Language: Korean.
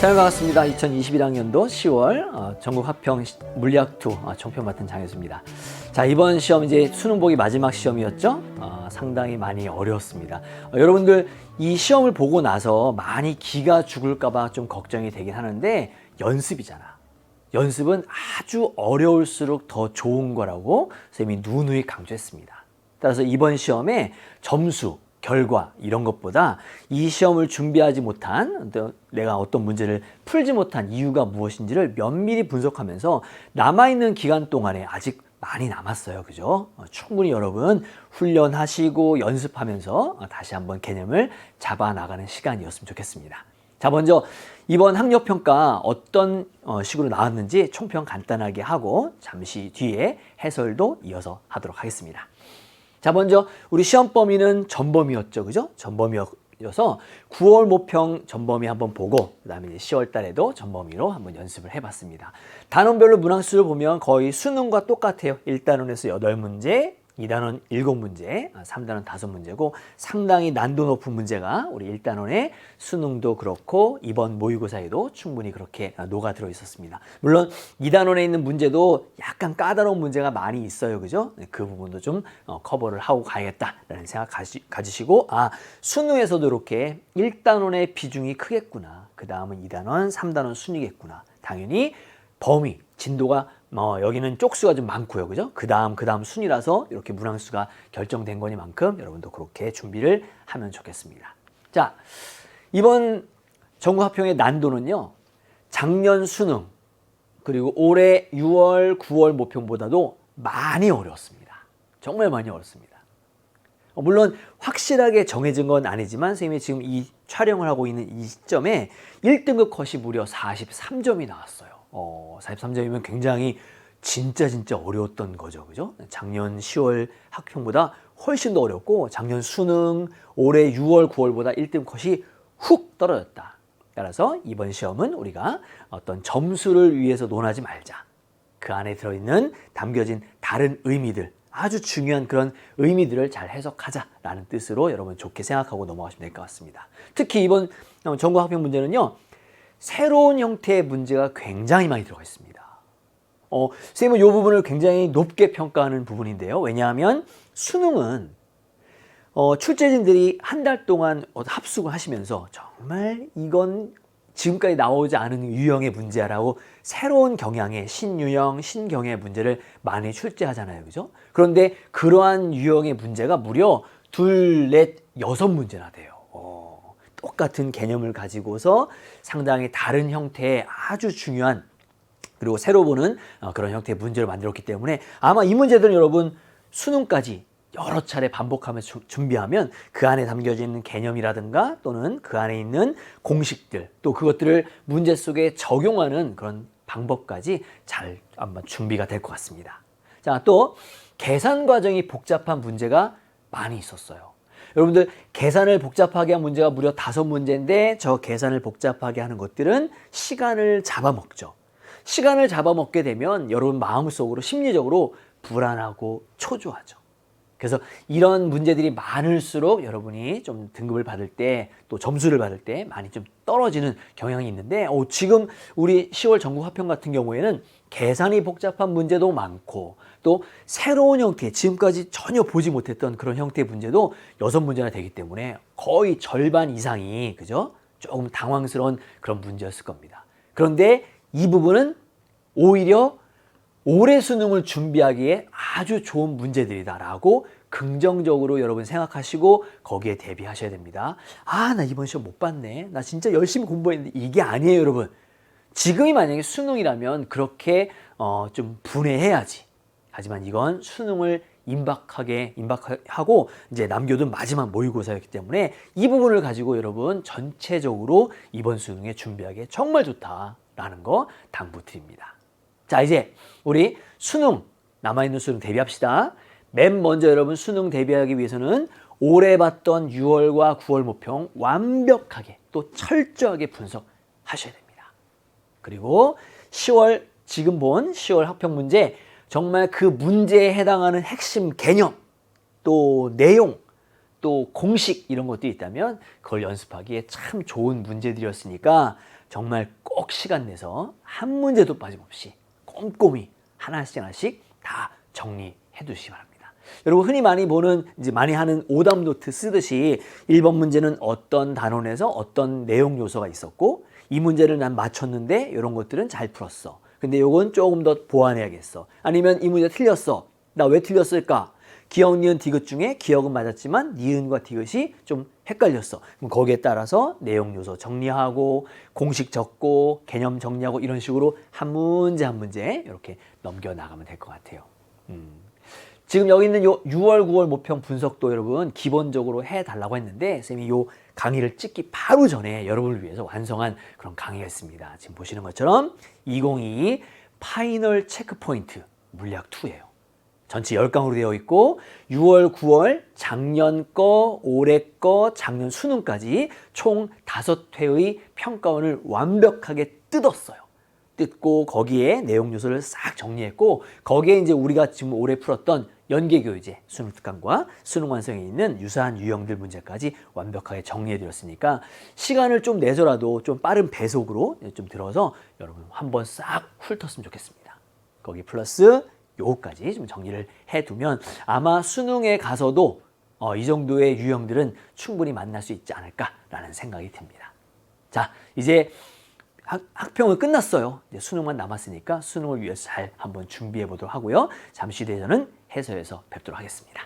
잘 반갑습니다. 2021학년도 10월 전국 합평 물리학2 총평 맡은 장혜수입니다. 자, 이번 시험 이제 수능 보기 마지막 시험이었죠? 상당히 많이 어려웠습니다. 여러분들 이 시험을 보고 나서 많이 기가 죽을까봐 좀 걱정이 되긴 하는데 연습이잖아. 연습은 아주 어려울수록 더 좋은 거라고 선생님이 누누이 강조했습니다. 따라서 이번 시험에 점수, 결과 이런 것보다 이 시험을 준비하지 못한 내가 어떤 문제를 풀지 못한 이유가 무엇인지를 면밀히 분석하면서 남아있는 기간 동안에 아직 많이 남았어요. 그죠? 충분히 여러분 훈련하시고 연습하면서 다시 한번 개념을 잡아 나가는 시간이었으면 좋겠습니다. 자, 먼저 이번 학력평가 어떤 식으로 나왔는지 총평 간단하게 하고 잠시 뒤에 해설도 이어서 하도록 하겠습니다. 자, 먼저 우리 시험 범위는 전범위였죠. 그죠? 전범위여서 9월 모평 전범위 한번 보고 그다음에 이제 10월 달에도 전범위로 한번 연습을 해봤습니다. 단원별로 문항수를 보면 거의 수능과 똑같아요. 1단원에서 8문제, 2단원 7문제, 3단원 5문제고 상당히 난도 높은 문제가 우리 1단원의 수능도 그렇고 이번 모의고사에도 충분히 그렇게 녹아 들어 있었습니다. 물론 2단원에 있는 문제도 약간 까다로운 문제가 많이 있어요. 그죠? 그 부분도 좀 커버를 하고 가야겠다라는 생각 가지시고 수능에서도 이렇게 1단원의 비중이 크겠구나. 그 다음은 2단원, 3단원 순위겠구나. 당연히 범위, 진도가 여기는 쪽수가 좀 많고요. 그죠? 그 다음 순위라서 이렇게 문항수가 결정된 거니만큼 여러분도 그렇게 준비를 하면 좋겠습니다. 자, 이번 전국합평의 난도는요. 작년 수능 그리고 올해 6월, 9월 모평보다도 많이 어려웠습니다. 정말 많이 어렵습니다. 물론 확실하게 정해진 건 아니지만 선생님이 지금 이 촬영을 하고 있는 이 시점에 1등급 컷이 무려 43점이 나왔어요. 43점이면 굉장히 진짜 어려웠던 거죠. 그죠? 작년 10월 학평보다 훨씬 더 어렵고 작년 수능, 올해 6월, 9월보다 1등 컷이 훅 떨어졌다. 따라서 이번 시험은 우리가 어떤 점수를 위해서 논하지 말자. 그 안에 들어있는 담겨진 다른 의미들, 아주 중요한 그런 의미들을 잘 해석하자라는 뜻으로 여러분 좋게 생각하고 넘어가시면 될 것 같습니다. 특히 이번 전국학평 문제는요. 새로운 형태의 문제가 굉장히 많이 들어가 있습니다. 선생님은 이 부분을 굉장히 높게 평가하는 부분인데요. 왜냐하면 수능은 출제진들이 한 달 동안 합숙을 하시면서 정말 이건 지금까지 나오지 않은 유형의 문제라고 새로운 경향의 신유형, 신경의 문제를 많이 출제하잖아요. 그죠? 그런데 그러한 유형의 문제가 무려 2, 4, 6문제나 돼요. 똑같은 개념을 가지고서 상당히 다른 형태의 아주 중요한 그리고 새로 보는 그런 형태의 문제를 만들었기 때문에 아마 이 문제들은 여러분 수능까지 여러 차례 반복하면서 준비하면 그 안에 담겨져 있는 개념이라든가 또는 그 안에 있는 공식들 또 그것들을 문제 속에 적용하는 그런 방법까지 잘 아마 준비가 될 것 같습니다. 자, 또 계산 과정이 복잡한 문제가 많이 있었어요. 여러분들 계산을 복잡하게 한 문제가 무려 5문제인데 저 계산을 복잡하게 하는 것들은 시간을 잡아먹죠. 시간을 잡아먹게 되면 여러분 마음속으로 심리적으로 불안하고 초조하죠. 그래서 이런 문제들이 많을수록 여러분이 좀 등급을 받을 때 또 점수를 받을 때 많이 좀 떨어지는 경향이 있는데 지금 우리 10월 전국합평 같은 경우에는 계산이 복잡한 문제도 많고 또 새로운 형태, 지금까지 전혀 보지 못했던 그런 형태의 문제도 6문제나 되기 때문에 거의 절반 이상이 그죠? 조금 당황스러운 그런 문제였을 겁니다. 그런데 이 부분은 오히려 올해 수능을 준비하기에 아주 좋은 문제들이다라고 긍정적으로 여러분 생각하시고 거기에 대비하셔야 됩니다. 나 이번 시험 못 봤네. 나 진짜 열심히 공부했는데 이게 아니에요, 여러분. 지금이 만약에 수능이라면 그렇게 좀 분해해야지. 하지만 이건 수능을 임박하고 이제 남겨둔 마지막 모의고사였기 때문에 이 부분을 가지고 여러분 전체적으로 이번 수능에 준비하기에 정말 좋다라는 거 당부드립니다. 자, 이제 우리 수능, 남아있는 수능 대비합시다. 맨 먼저 여러분 수능 대비하기 위해서는 올해 봤던 6월과 9월 모평 완벽하게 또 철저하게 분석하셔야 됩니다. 그리고 10월, 지금 본 10월 학평 문제 정말 그 문제에 해당하는 핵심 개념, 또 내용, 또 공식 이런 것들이 있다면 그걸 연습하기에 참 좋은 문제들이었으니까 정말 꼭 시간 내서 한 문제도 빠짐없이 꼼꼼히 하나씩 다 정리해 두시기 바랍니다. 여러분 흔히 많이 보는 이제 많이 하는 오답 노트 쓰듯이 1번 문제는 어떤 단원에서 어떤 내용 요소가 있었고 이 문제를 난 맞췄는데 이런 것들은 잘 풀었어. 근데 요건 조금 더 보완해야겠어. 아니면 이 문제 틀렸어. 나 왜 틀렸을까? 기억, 니은, 디귿 중에 기억은 맞았지만 니은과 디귿이 좀 헷갈렸어. 그럼 거기에 따라서 내용 요소 정리하고 공식 적고 개념 정리하고 이런 식으로 한 문제 한 문제 이렇게 넘겨 나가면 될 것 같아요. 지금 여기 있는 요 6월, 9월 모평 분석도 여러분 기본적으로 해달라고 했는데 쌤이 요 강의를 찍기 바로 전에 여러분을 위해서 완성한 그런 강의가 있습니다. 지금 보시는 것처럼 2022 파이널 체크포인트 물약2예요. 전체 10강으로 되어 있고 6월, 9월 작년 거, 올해 거, 작년 수능까지 총 5회의 평가원을 완벽하게 뜯었어요. 뜯고 거기에 내용 요소를 싹 정리했고 거기에 이제 우리가 지금 올해 풀었던 연계교의제 수능 특강과 수능 완성에 있는 유사한 유형들 문제까지 완벽하게 정리해 드렸으니까 시간을 좀 내서라도 좀 빠른 배속으로 좀 들어서 여러분 한번 싹 훑었으면 좋겠습니다. 거기 플러스 요거까지 좀 정리를 해두면 아마 수능에 가서도 이 정도의 유형들은 충분히 만날 수 있지 않을까라는 생각이 듭니다. 자, 이제 학평은 끝났어요. 이제 수능만 남았으니까 수능을 위해서 잘 한번 준비해 보도록 하고요. 잠시 뒤에 저는 해설에서 뵙도록 하겠습니다.